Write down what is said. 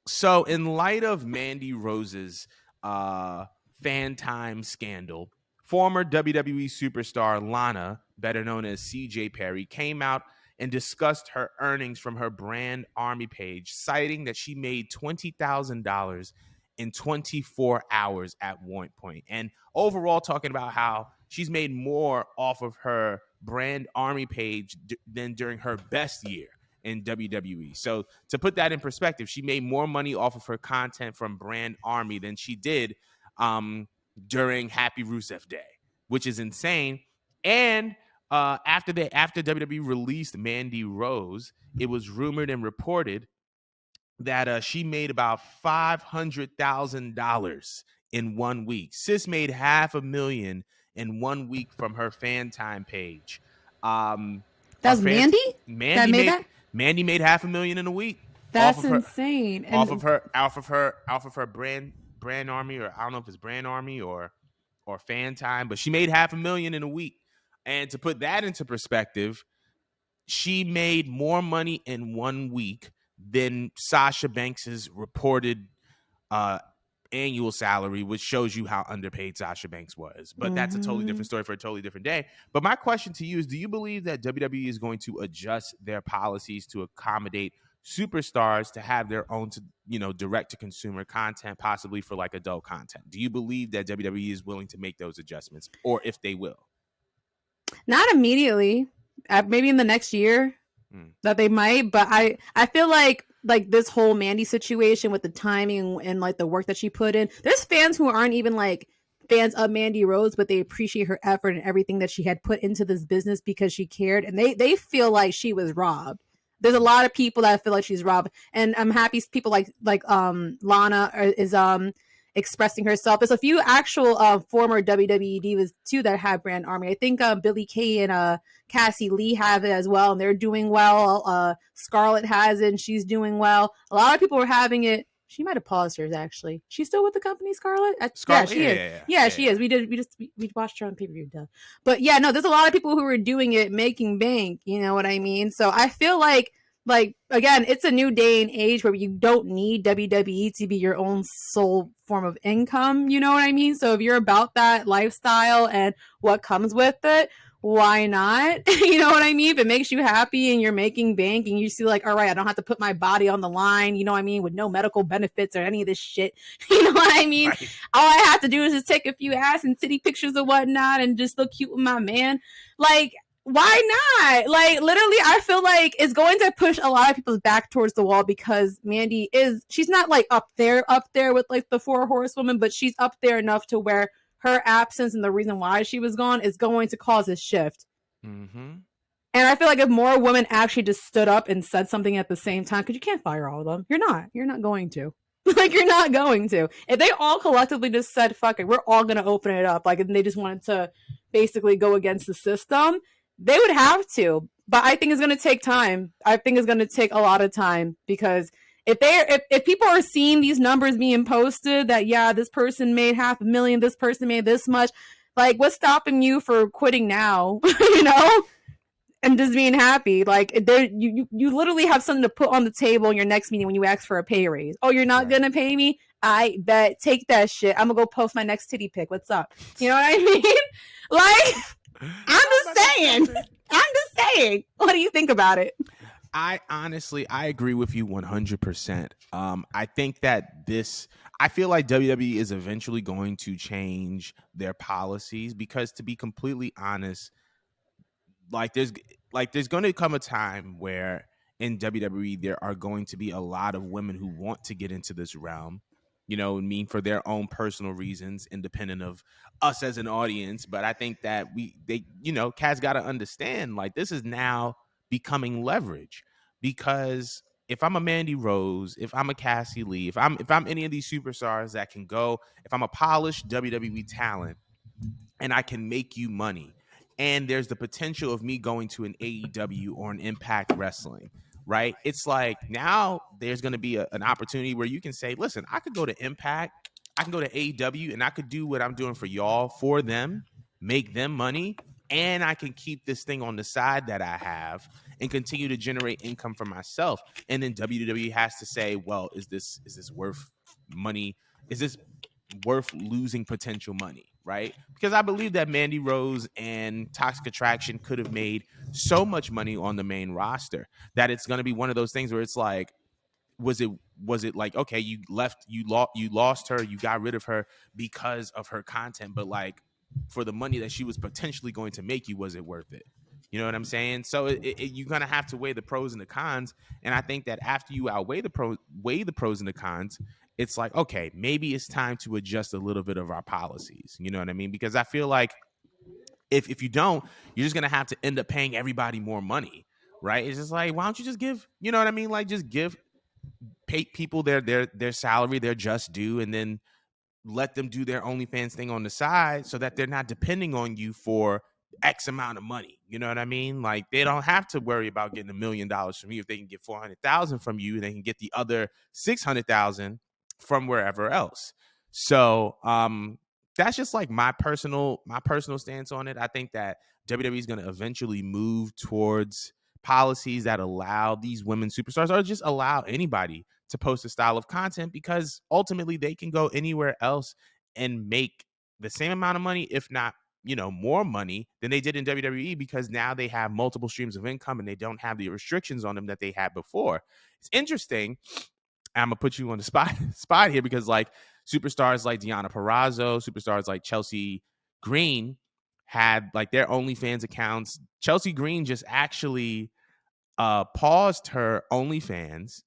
So in light of Mandy Rose's fan time scandal, former WWE superstar Lana, better known as CJ Perry, came out and discussed her earnings from her brand Army page, citing that she made $20,000 in 24 hours at one point. And overall, talking about how she's made more off of her brand Army page than during her best year in WWE. So to put that in perspective, she made more money off of her content from brand Army than she did during Happy Rusev Day, which is insane. And after WWE released Mandy Rose, it was rumored and reported that she made about $500,000 in 1 week. Sis made $500,000 in 1 week from her fan time page. That's Mandy? Mandy made $500,000 in a week. That's insane. Off of her brand Army, or I don't know if it's brand Army or fan time, but she made $500,000 in a week. And to put that into perspective, she made more money in 1 week than Sasha Banks's reported annual salary, which shows you how underpaid Sasha Banks was. But that's a totally different story for a totally different day. But my question to you is, do you believe that WWE is going to adjust their policies to accommodate superstars to have their own, direct to consumer content, possibly for like adult content? Do you believe that WWE is willing to make those adjustments, or if they will? Not immediately. Maybe in the next year that they might. But I feel like this whole Mandy situation with the timing and like the work that she put in, there's fans who aren't even like fans of Mandy Rose, but they appreciate her effort and everything that she had put into this business because she cared, and they feel like she was robbed. There's a lot of people that feel like she's robbed, and I'm happy people like Lana is expressing herself. There's a few actual former WWE divas too that have brand Army. I think Billie Kay and Cassie Lee have it as well, and they're doing well. Scarlett has it, and she's doing well. A lot of people are having it. She might have paused hers actually. She's still with the company, Scarlett? Yeah, she is. Yeah, she is. We watched her on pay-per-view. But yeah, no, there's a lot of people who are doing it, making bank. You know what I mean? So I feel like again, it's a new day and age where you don't need WWE to be your own sole form of income. You know what I mean? So if you're about that lifestyle and what comes with it, why not? You know what I mean? If it makes you happy and you're making bank and you see like, all right, I don't have to put my body on the line, you know what I mean, with no medical benefits or any of this shit. You know what I mean? Right. All I have to do is just take a few ass and titty pictures or whatnot and just look cute with my man. Like, why not? Like, literally, I feel like it's going to push a lot of people's back towards the wall because Mandy she's not like up there with like the four horsewomen, but she's up there enough to where her absence and the reason why she was gone is going to cause a shift. Mm-hmm. And I feel like if more women actually just stood up and said something at the same time, because you can't fire all of them. You're not going to. Like, you're not going to. If they all collectively just said, fuck it, we're all going to open it up, like, and they just wanted to basically go against the system, they would have to, but I think it's going to take time. I think it's going to take a lot of time because if people are seeing these numbers being posted that, yeah, this person made $500,000, this person made this much, like, what's stopping you for quitting now, you know, and just being happy? Like, you literally have something to put on the table in your next meeting when you ask for a pay raise. Oh, you're not going to pay me? I bet. Take that shit. I'm going to go post my next titty pic. What's up? You know what I mean? Like, I'm just saying. What do you think about it? I agree with you 100%. I think that I feel like WWE is eventually going to change their policies because, to be completely honest, there's going to come a time where in WWE there are going to be a lot of women who want to get into this realm, for their own personal reasons, independent of us as an audience. But I think that Kaz got to understand, like, this is now becoming leverage, because if I'm a Mandy Rose, if I'm a Cassie Lee, if I'm any of these superstars that can go, if I'm a polished WWE talent and I can make you money, and there's the potential of me going to an AEW or an Impact Wrestling, right? It's like now there's going to be an opportunity where you can say, listen, I could go to Impact, I can go to AEW, and I could do what I'm doing for y'all for them, make them money, and I can keep this thing on the side that I have and continue to generate income for myself. And then WWE has to say, well, is this worth money? Is this worth losing potential money, right? Because I believe that Mandy Rose and Toxic Attraction could have made so much money on the main roster that it's going to be one of those things where it's like, was it like, okay, you lost her, you got rid of her because of her content, but like for the money that she was potentially going to make you, was it worth it? You know what I'm saying? So you're gonna have to weigh the pros and the cons, and I think that after you weigh the pros and the cons, it's like, okay, maybe it's time to adjust a little bit of our policies. You know what I mean? Because I feel like if you don't, you're just gonna have to end up paying everybody more money, right? It's just like, why don't you just give, you know what I mean? Like, just pay people their salary, their just due, and then let them do their OnlyFans thing on the side so that they're not depending on you for X amount of money. You know what I mean? Like, they don't have to worry about getting $1 million from you if they can get 400,000 from you. They can get the other 600,000 from wherever else. So that's just like my personal stance on it. I think that WWE is going to eventually move towards policies that allow these women superstars, or just allow anybody to post a style of content, because ultimately they can go anywhere else and make the same amount of money, if not, more money than they did in WWE, because now they have multiple streams of income and they don't have the restrictions on them that they had before. It's interesting. I'm gonna put you on the spot here, because like superstars like Deonna Purrazzo, superstars like Chelsea Green had like their OnlyFans accounts. Chelsea Green just actually paused her OnlyFans